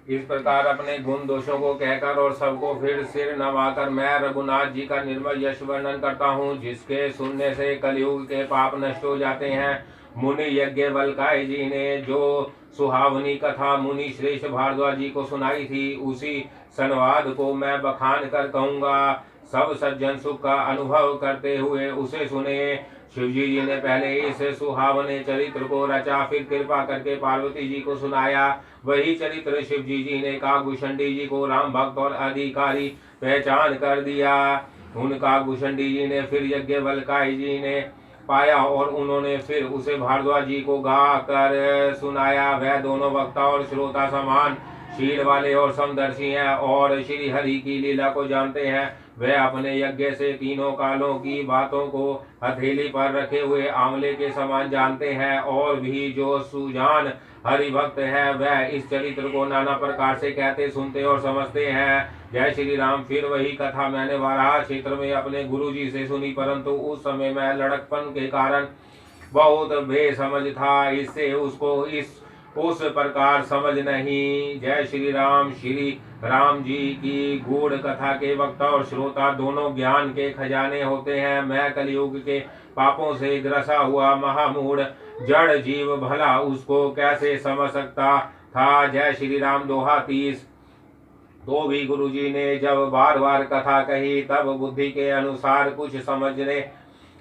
इस प्रकार अपने गुण दोषों को कहकर और सबको फिर सिर नवाकर मैं रघुनाथ जी का निर्मल यश वर्णन करता हूँ, जिसके सुनने से कलयुग के पाप नष्ट हो जाते हैं। मुनि यज्ञ बलकाय जी ने जो सुहावनी कथा मुनि श्रेष्ठ भारद्वाज जी को सुनाई थी, उसी संवाद को मैं बखान कर कहूँगा। सब सज्जन सुख का अनुभव करते हुए उसे सुने। शिवजी जी ने पहले इस सुहावने चरित्र को रचा, फिर कृपा करके पार्वती जी को सुनाया। वही चरित्र शिवजी जी ने काकभूषणी जी को राम भक्त और अधिकारी पहचान कर दिया। उन काकभूषणी जी ने फिर यज्ञ बलकाई जी ने पाया और उन्होंने फिर उसे भारद्वाज जी को गा कर सुनाया। वह दोनों वक्ता और श्रोता समान शील वाले और समदर्शी हैं और श्री हरि की लीला को जानते हैं। वे अपने यज्ञ से तीनों कालों की बातों को हथेली पर रखे हुए आंवले के समान जानते हैं। और भी जो सुजान हरि भक्त है वह इस चरित्र को नाना प्रकार से कहते सुनते और समझते हैं। जय श्री राम। फिर वही कथा मैंने वाराह क्षेत्र में अपने गुरु जी से सुनी, परंतु उस समय मैं लड़कपन के कारण बहुत बेसमझ था, इससे उसको उस प्रकार समझ नहीं। जय श्री राम। श्री राम जी की गूढ़ कथा के वक्ता और श्रोता दोनों ज्ञान के खजाने होते हैं। मैं कलयुग के पापों से ग्रसा हुआ महामूढ़ जड़ जीव भला उसको कैसे समझ सकता था। जय श्री राम। दोहा 30। तो भी गुरुजी ने जब बार बार कथा कही तब बुद्धि के अनुसार कुछ समझने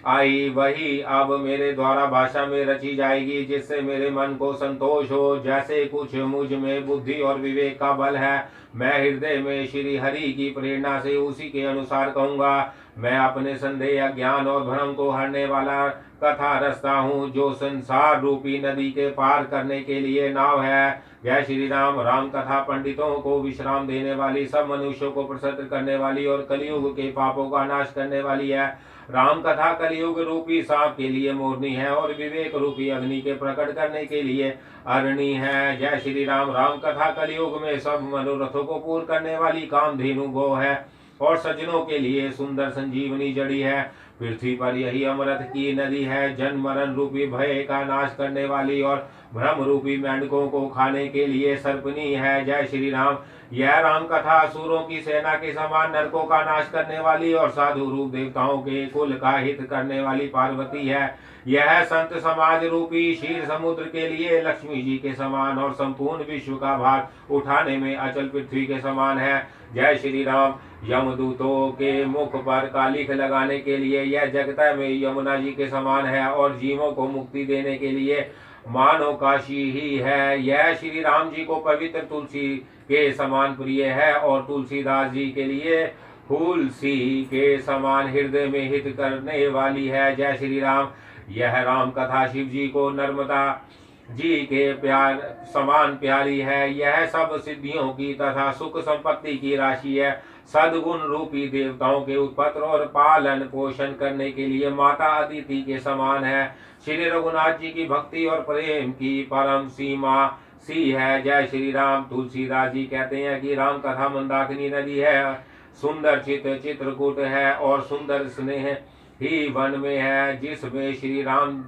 आई, वही अब मेरे द्वारा भाषा में रची जाएगी, जिससे मेरे मन को संतोष हो। जैसे कुछ मुझ में बुद्धि और विवेक का बल है, मैं हृदय में श्री हरि की प्रेरणा से उसी के अनुसार कहूँगा। मैं अपने संदेह ज्ञान और भ्रम को हरने वाला कथा रचता हूँ, जो संसार रूपी नदी के पार करने के लिए नाव है। जय श्री राम। राम कथा पंडितों को विश्राम देने वाली, सब मनुष्यों को प्रसन्न करने वाली और कलयुग के पापों का नाश करने वाली है। राम कथा कलयुग रूपी सांप के लिए मोरनी है और विवेक रूपी अग्नि के प्रकट करने के लिए अरणी है। जय श्री राम। राम कथा कलयुग में सब मनोरथों को पूर्ण करने वाली कामधेनु गो है और सज्जनों के लिए सुंदर संजीवनी जड़ी है। पृथ्वी पर यही अमृत की नदी है, जन्म मरण रूपी भय का नाश करने वाली और भ्रम रूपी मेंढकों को खाने के लिए सर्पनी है। जय श्री राम। यह राम कथा असुरों की सेना के समान नरकों का नाश करने वाली और साधु रूप देवताओं के कुल का हित करने वाली पार्वती है। यह संत समाज रूपी क्षीर समुद्र के लिए लक्ष्मी जी के समान और संपूर्ण विश्व का भार उठाने में अचल पृथ्वी के समान है। जय श्री राम। यमदूतों के मुख पर कालिख लगाने के लिए यह जगत में यमुना जी के समान है और जीवों को मुक्ति देने के लिए मानो काशी ही है। यह श्री राम जी को पवित्र तुलसी के समान प्रिय है और तुलसीदास जी के लिए फूल सी के समान हृदय में हित करने वाली है। जय श्री राम। यह राम कथा शिव जी को नर्मदा जी के प्यार समान प्यारी है। यह सब सिद्धियों की तथा सुख संपत्ति की राशि है। सद्गुण रूपी देवताओं के उत्पत्ति और पालन पोषण करने के लिए माता अदिति के समान है। श्री रघुनाथ जी की भक्ति और प्रेम की परम सीमा सी है। जय श्री राम। तुलसीदास जी कहते हैं कि राम कथा मंदाकिनी नदी है, सुंदर चित्रकूट है और सुंदर स्नेह ही वन में है, जिसमें श्री राम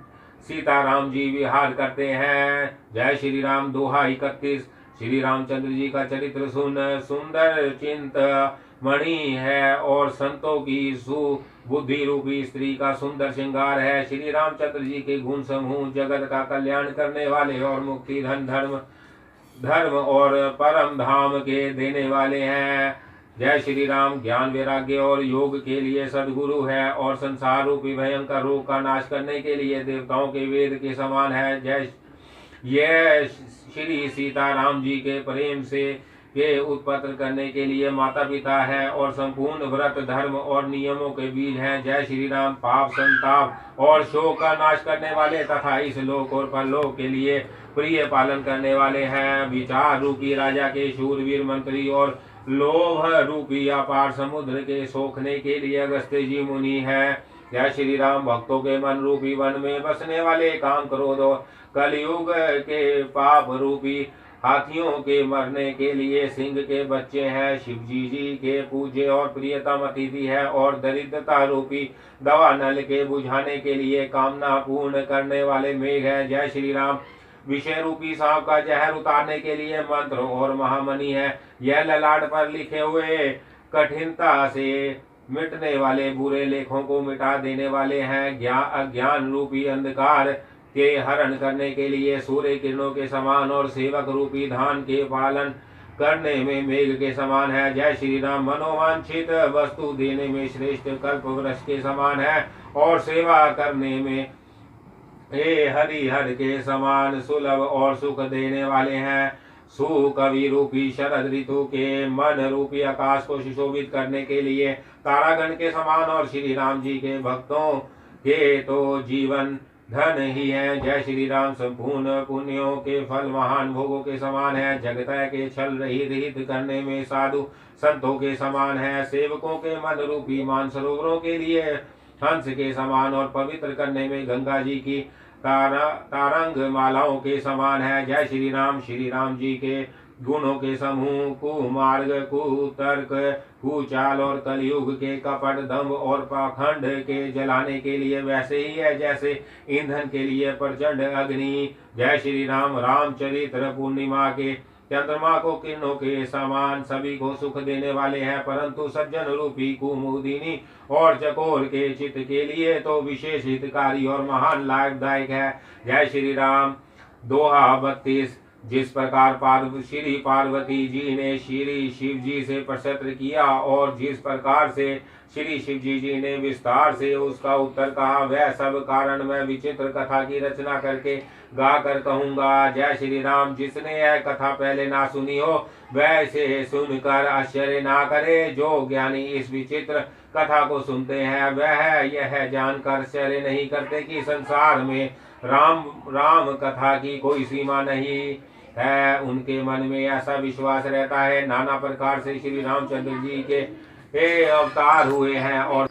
सीताराम जी विहार करते हैं। जय श्री राम। दोहा 31। श्री रामचंद्र जी का चरित्र सुंदर चिंत मणि है और संतों की सुबुद्धि रूपी स्त्री का सुंदर श्रृंगार है। श्री रामचंद्र जी के गुण समूह जगत का कल्याण करने वाले और मुक्ति धर्म और परम धाम के देने वाले हैं। जय श्री राम। ज्ञान वैराग्य और योग के लिए सदगुरु है और संसार रूपी भयंकर रोग का नाश करने के लिए देवताओं के वेद के समान है। जय यह श्री सीताराम जी के प्रेम से के उत्पन्न करने के लिए माता पिता है और संपूर्ण व्रत धर्म और नियमों के बीज है। जय श्री राम। पाप संताप और शोक का नाश करने वाले तथा इस लोक और परलोक के लिए प्रिय पालन करने वाले हैं। विचार रूपी राजा के शूरवीर मंत्री और लोभ रूपी अपार समुद्र के सोखने के लिए अगस्त्य जी मुनि है। जय श्री राम। भक्तों के मन रूपी वन में बसने वाले काम क्रोध और कलयुग के पाप रूपी हाथियों के मरने के लिए सिंह के बच्चे हैं। शिवजी जी के पूज्य और प्रियतम अतिथि है और दरिद्रता रूपी दवा नल के बुझाने के लिए कामना पूर्ण करने वाले मेघ है। जय श्री राम। विषय रूपी सांप का जहर उतारने के लिए मंत्र और महामणि है। यह ललाट पर लिखे हुए कठिनता से मिटने वाले बुरे लेखों को मिटा देने वाले हैं। अज्ञान रूपी अंधकार के हरण करने के लिए सूर्य किरणों के समान और सेवक रूपी धान के पालन करने में मेघ के समान है। जय श्री राम। मनोवांछित वस्तु देने में श्रेष्ठ कल्प वृक्ष के समान है और सेवा करने में हे हरिहर के समान सुलभ और सुख देने वाले हैं। सुकवि रूपी शरद ऋतु के मन रूपी आकाश को सुशोभित करने के लिए तारागण के समान और श्री राम जी के भक्तों के तो जीवन धन ही है। जय श्री राम। संपूर्ण पुण्यों के फल महान भोगों के समान है। जगत के छल रहित करने में साधु संतों के समान है। सेवकों के मन रूपी मानसरोवरों के लिए हंस के समान और पवित्र करने में गंगा जी की तारंग मालाओं के समान है। जय श्री राम। श्री राम जी के गुणों के समूह कुमार्ग कुतर्क कुचाल और कलयुग के कपट दम्भ और पाखंड के जलाने के लिए वैसे ही है जैसे ईंधन के लिए प्रचंड अग्नि। जय श्री राम। रामचरित्र पूर्णिमा के चंद्रमा को किरणों के समान सभी को सुख देने वाले हैं, परंतु सज्जन रूपी कुमुदिनी और चकोर के चित्त के लिए तो विशेष हितकारी और महान लाभदायक है। जय श्री राम। दोहा 32। जिस प्रकार श्री पार्वती जी ने श्री शिव जी से प्रश्न किया और जिस प्रकार से श्री शिव जी ने विस्तार से उसका उत्तर कहा, वह सब कारण मैं विचित्र कथा की रचना करके गा कर कहूँगा। जय श्री राम। जिसने यह कथा पहले ना सुनी हो वह इसे सुनकर आश्चर्य ना करे। जो ज्ञानी इस विचित्र कथा को सुनते हैं वह यह जानकर आश्चर्य नहीं करते कि संसार में राम कथा की कोई सीमा नहीं है। उनके मन में ऐसा विश्वास रहता है नाना प्रकार से श्री रामचंद्र जी के अवतार हुए हैं और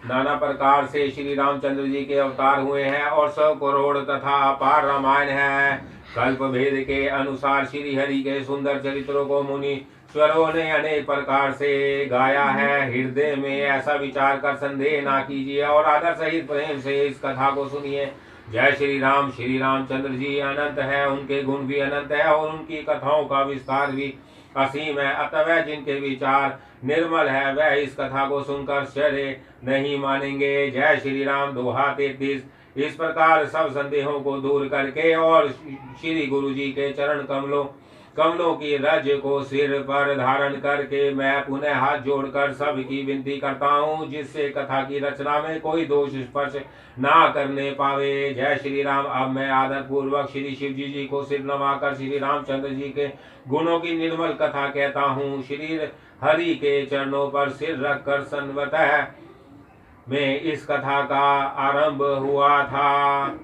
नाना प्रकार से श्री रामचंद्र जी के अवतार हुए हैं और 100 करोड़ तथा अपार रामायण है। कल्प भेद के अनुसार श्री हरि के सुंदर चरित्रों को मुनीश्वरों ने अनेक प्रकार से गाया है। हृदय में ऐसा विचार कर संदेह ना कीजिए और आदर सहित प्रेम से इस कथा को सुनिए। जय श्री राम। श्री रामचंद्र जी अनंत है, उनके गुण भी अनंत है और उनकी कथाओं का विस्तार भी असीम है। अतः जिनके विचार निर्मल है वह इस कथा को सुनकर आश्चर्य नहीं मानेंगे। जय श्री राम। दोहा 33। इस प्रकार सब संदेहों को दूर करके और श्री गुरु जी के चरण कमलों की रज को सिर पर धारण करके मैं पुनः हाथ जोड़कर सबकी विनती करता हूँ जिससे कथा की रचना में कोई दोष स्पर्श ना करने पावे। जय श्री राम। अब मैं आदर पूर्वक श्री शिव जी को सिर नवाकर श्री रामचंद्र जी के गुणों की निर्मल कथा कहता हूँ। श्री हरि के चरणों पर सिर रखकर सन्वतः में इस कथा का आरंभ हुआ था।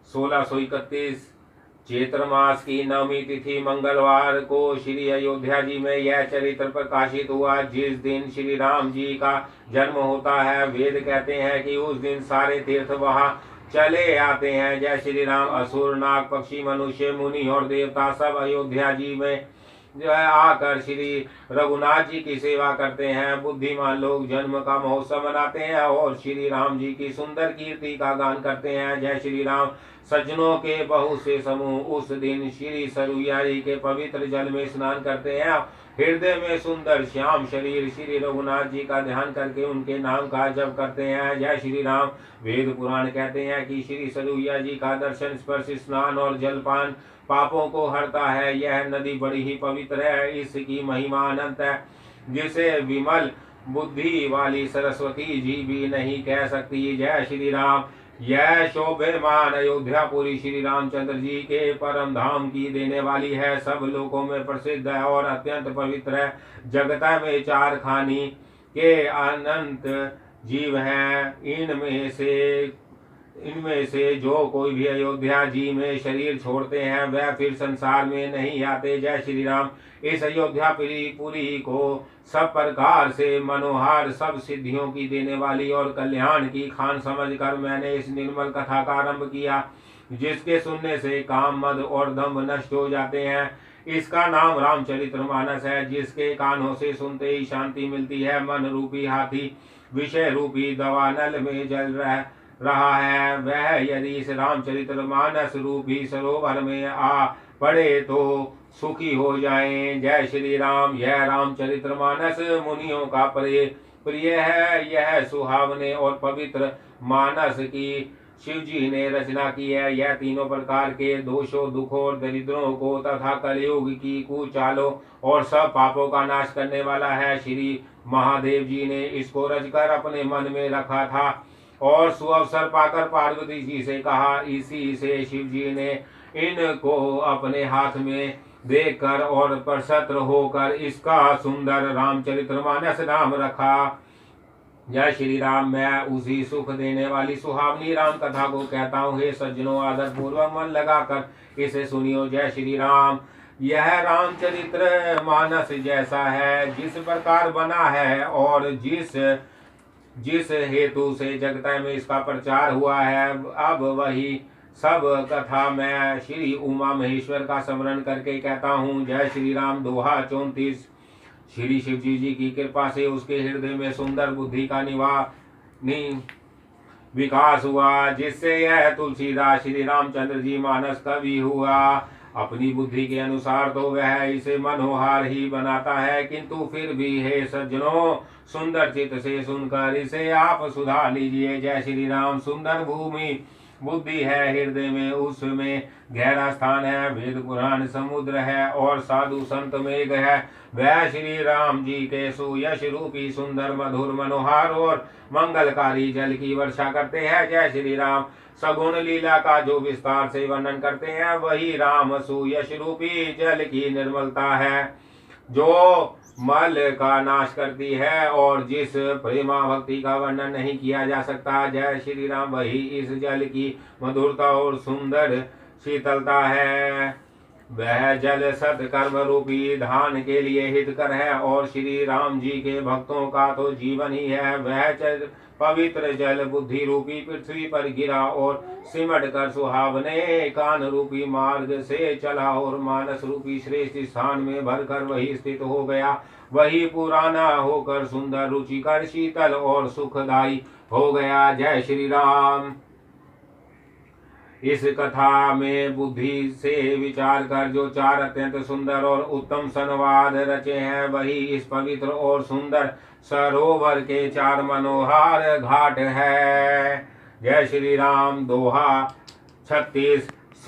1631 चैत्र मास की नवमी तिथि मंगलवार को श्री अयोध्या जी में यह चरित्र प्रकाशित हुआ। जिस दिन श्री राम जी का जन्म होता है वेद कहते हैं कि उस दिन सारे तीर्थ वहां चले आते हैं। जय श्री राम। असुर नाग पक्षी मनुष्य मुनि और देवता सब अयोध्या जी में जो है आकर श्री रघुनाथ जी की सेवा करते हैं। बुद्धिमान लोग जन्म का महोत्सव मनाते हैं और श्री राम जी की सुंदर कीर्ति का गान करते हैं। जय श्री राम। सज्जनों के बहुत से समूह उस दिन श्री सरयुजा जी के पवित्र जल में स्नान करते हैं। हृदय में सुंदर श्याम शरीर श्री रघुनाथ जी का ध्यान करके उनके नाम का जप करते हैं। जय श्री राम। वेद पुराण कहते हैं कि श्री सरयुजा जी का दर्शन स्पर्श स्नान और जलपान पापों को हरता है। यह नदी बड़ी ही पवित्र है, इसकी महिमा अनंत है जिसे विमल बुद्धि वाली सरस्वती जी भी नहीं कह सकती। जय श्री राम। यह शोभेमान अयोध्यापुरी श्री रामचंद्र जी के परम धाम की देने वाली है। सब लोगों में प्रसिद्ध है और अत्यंत पवित्र है। जगत में 4 खानी के अनंत जीव हैं। इनमें से जो कोई भी अयोध्या जी में शरीर छोड़ते हैं वह फिर संसार में नहीं आते। जय श्री राम। इस अयोध्यापुरी को सब प्रकार से मनोहार सब सिद्धियों की देने वाली और कल्याण की खान समझकर मैंने इस निर्मल कथा का आरंभ किया जिसके सुनने से काम मद और दम्भ नष्ट हो जाते हैं। इसका नाम रामचरितमानस है। जिसके कानों से सुनते ही शांति मिलती है। मन रूपी हाथी विषय रूपी दवानल में रहा है, वह यदि इस रामचरितमानस रूपी सरोवर में आ पड़े तो सुखी हो जाएं। जय श्री राम। यह रामचरितमानस मुनियों का प्रिय है। यह सुहावने और पवित्र मानस की शिव जी ने रचना की है। यह तीनों प्रकार के दोषों, दुखों और दरिद्रों को तथा कलयुग की कुचालों और सब पापों का नाश करने वाला है। श्री महादेव जी ने इसको रचकर अपने मन में रखा था और सुअवसर पाकर पार्वती जी से कहा। इसी से शिव जी ने इनको अपने हाथ में देखकर और प्रसन्न होकर इसका सुंदर रामचरितमानस नाम रखा। जय श्री राम। मैं उसी सुख देने वाली सुहावनी राम कथा को कहता हूँ। हे सज्जनों, आदर पूर्वक मन लगाकर इसे सुनियो। जय श्री राम। यह रामचरित्र मानस जैसा है जिस प्रकार बना है और जिस हेतु से जगत में इसका प्रचार हुआ है, अब वही सब कथा मैं श्री उमा महेश्वर का स्मरण करके कहता हूँ। जय श्री राम। दोहा 34। श्री शिव जी की कृपा से उसके हृदय में सुंदर बुद्धि का विकास हुआ, जिससे यह तुलसीदास श्री रामचंद्र जी मानस कवि हुआ। अपनी बुद्धि के अनुसार तो वह इसे मनोहार ही बनाता है, किंतु फिर भी हे सज्जनों, सुंदर चित्त से सुनकर इसे आप सुधार लीजिए। जय श्री राम। सुंदर भूमि बुद्धि है, हृदय में उसमें गहरा स्थान है, वेद पुराण समुद्र है और साधु संत मेघ है। वह श्री राम जी के सुयश रूपी सुंदर मधुर मनोहर और मंगलकारी जल की वर्षा करते हैं। जय श्री राम। सगुण लीला का जो विस्तार से वर्णन करते हैं, वही राम सुयश रूपी जल की निर्मलता है, जो मल का नाश करती है और जिस प्रेमा भक्ति का वर्णन नहीं किया जा सकता। जय श्री राम। वही इस जल की मधुरता और सुंदर शीतलता है। वह जल सत्कर्म रूपी धान के लिए हितकर है और श्री राम जी के भक्तों का तो जीवन ही है। वह पवित्र जल बुद्धि रूपी पृथ्वी पर गिरा और सिमट कर सुहावने कान रूपी मार्ग से चला और मानस रूपी श्रेष्ठ स्थान में भरकर वही स्थित हो गया। वही पुराना होकर सुंदर, रुचिकर, शीतल और सुखदायी हो गया। जय श्री राम। इस कथा में बुद्धि से विचार कर जो 4 अत्यंत सुंदर और उत्तम संवाद रचे हैं, वही इस पवित्र और सुंदर सरोवर के 4 मनोहर घाट है। जय श्री राम। दोहा 36।